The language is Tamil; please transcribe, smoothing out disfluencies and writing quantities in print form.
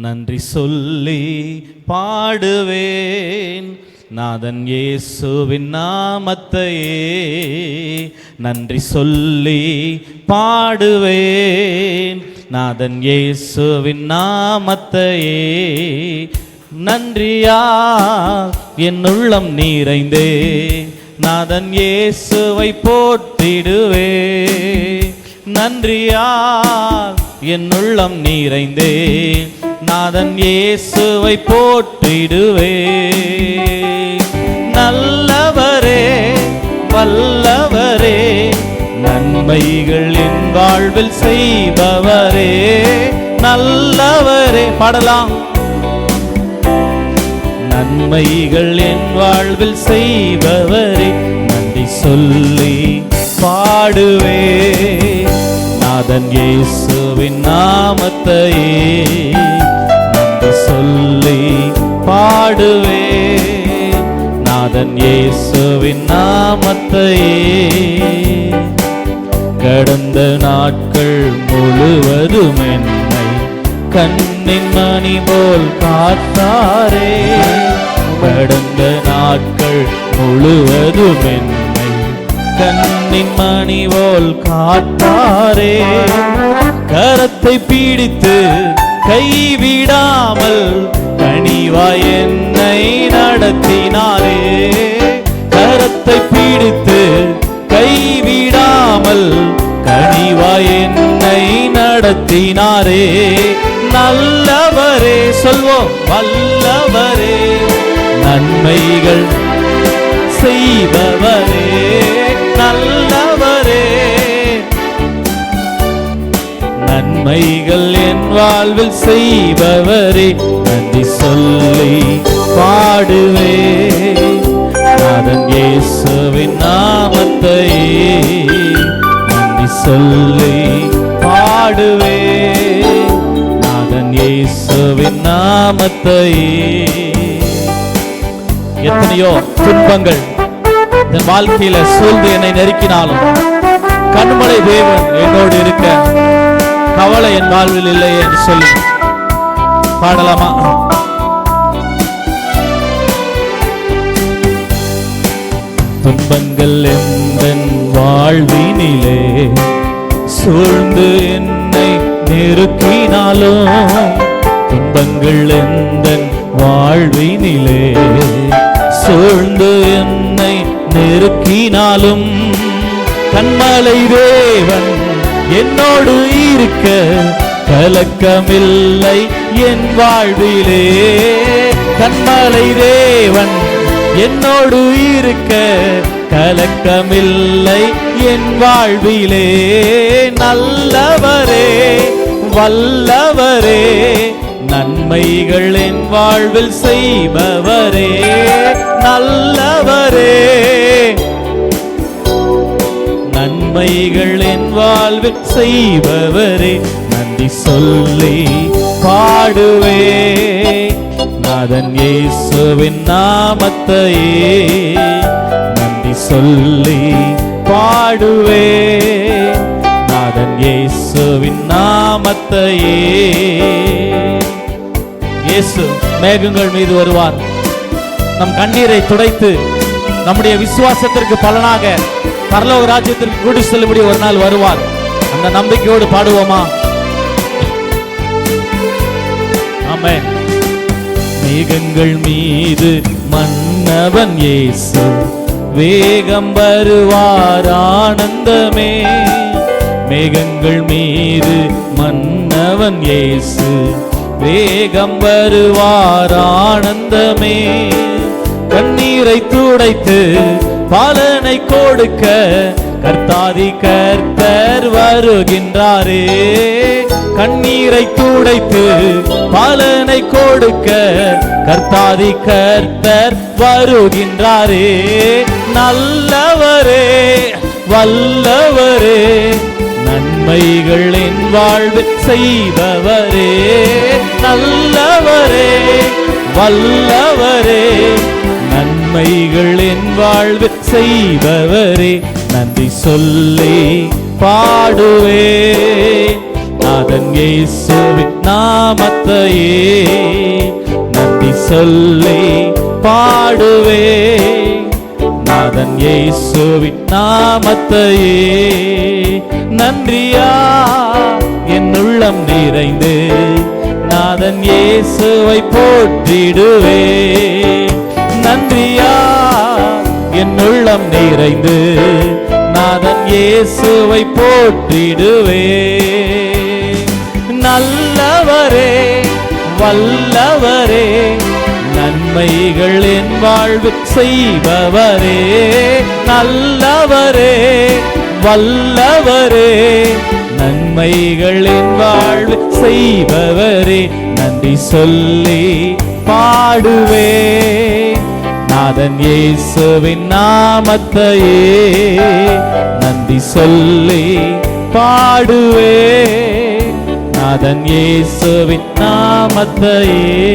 நன்றி சொல்லி பாடுவேன் நாதன் இயேசுவின் நாமத்தையே. நன்றி சொல்லி பாடுவேன் நாதன் இயேசுவின் நாமத்தையே. நன்றியா என் உள்ளம் நிறைந்தே நாதன் இயேசுவை போற்றிடுவே. நன்றியா என் உள்ளம் நிறைந்தே நாதன் இயேசுவை போற்றிடுவே. நல்லவரே வல்லவரே நன்மைகள் என் வாழ்வில் செய்பவரே. நல்லவரே பாடலாம். நன்மைகள் என் வாழ்வில் செய்பவரே. நன்றி சொல்லி பாடுவே நாதன் இயேசுவின் நாமத்தையே. நன்றி சொல்லி பாடுவே நாதன் இயேசுவின் நாமத்தையே. கடந்த நாட்கள் முழுவதும் என்னை கண்ணின் மணி போல் காத்தாரே. கடந்த நாட்கள் முழுவதும் என்னை கண்ணின் மணி போல் காத்தாரே. கரத்தை பிடித்து கைவிடாமல் கனிவாய் என்னை நடத்தினாரே. கரத்தை பிடித்து கைவிடாமல் கனிவாய் என்னை நடத்தினாரே. நல்லவரே சொல்வோம் வல்லவரே நன்மைகள் செய்பவரே. நல்லவரே நன்மைகள் என் வாழ்வில் செய்பவரே. நன்றி சொல்லி பாடுவே நாதன் இயேசுவின் நாமத்தையே. நன்றி சொல்லி பாடுவே நாதன் இயேசுவின் நாமத்தையே. எத்தனையோ துன்பங்கள் என் வாழ்க்கையில சூழ்ந்து என்னை நெருக்கினாலும் கண்மலை தேவன் என்னோடு இருக்க கவலை என் வாழ்வில் இல்லை என்று சொல்லி பாடலாமா? துன்பங்கள் எந்தன் வாழ்வினிலே சூழ்ந்து என்னை நெருக்கினாலும், துன்பங்கள் எந்தன் வாழ்வினிலே சூழ்ந்து என்னை நெருக்கினாலும், கண்மலை தேவன் என்னோடு இருக்க கலக்கமில்லை என் வாழ்விலே. கண்மலை தேவன் என்னோடு இருக்க கலக்கமில்லை என் வாழ்விலே. நல்லவரே வல்லவரே நன்மைகள் என் வாழ்வில் செய்பவரே. நல்லவரே நன்மைகள் என் வாழ்வில் செய்பவரே. நன்றி சொல்லி பாடுவே நாதன் இயேசுவின் நாமத்தையே. நன்றி சொல்லி பாடுவே நாதன் இயேசுவின் நாமத்தையே. இயேசு மேகங்கள் மீது வருவார், நம் கண்ணீரை துடைத்து நம்முடைய விசுவாசத்திற்கு பலனாக பரலோக ராஜ்யத்திற்கு கூட்டி செல்லும்படி ஒரு நாள் வருவார். அந்த நம்பிக்கையோடு பாடுவோமா? ஆமென். மேகங்கள் மீது மன்னவன் இயேசு வேகம் வருவார் ஆனந்தமே. மேகங்கள் மீது மன்னவன் இயேசு வேகம் வருவார் ஆனந்தமே. கண்ணீரை துடைத்து பலனை கொடுக்க கர்த்தாதி கர்த்தர் வருகின்றாரே. கண்ணீரை துடைத்து பலனை கொடுக்க கர்த்தாதி கர்த்தர் வருகின்றாரே. நல்லவரே வல்லவரே நன்மைகள் என் வாழ்வில் செய்பவரே. நல்லவரே வல்லவரே நன்மைகள் என் வாழ்வில் செய்பவரே. நன்றி சொல்லி பாடுவே நாதன் இயேசுவின் நாமத்தையே நன்றி சொல்லி பாடுவே. நாதன் இயேசுவின் நாமத்தையே நன்றியா என் உள்ளம் நிறைந்து நாதன் இயேசுவை போற்றிடுவே. நன்றியா என் உள்ளம் நிறைந்து நாதன் இயேசுவை போற்றிடுவே. நல்லவரே வல்லவரே நன்மைகள் என் வாழ்வு செய்பவரே. நல்லவரே வல்லவரே நன்மைகள் என் வாழ்வு செய்பவரே. நன்றி சொல்லி பாடுவே. நாதன் இயேசுவின் நாமத்தையே நன்றி சொல்லி பாடுவே. நாதன் இயேசுவின் நாமத்தையே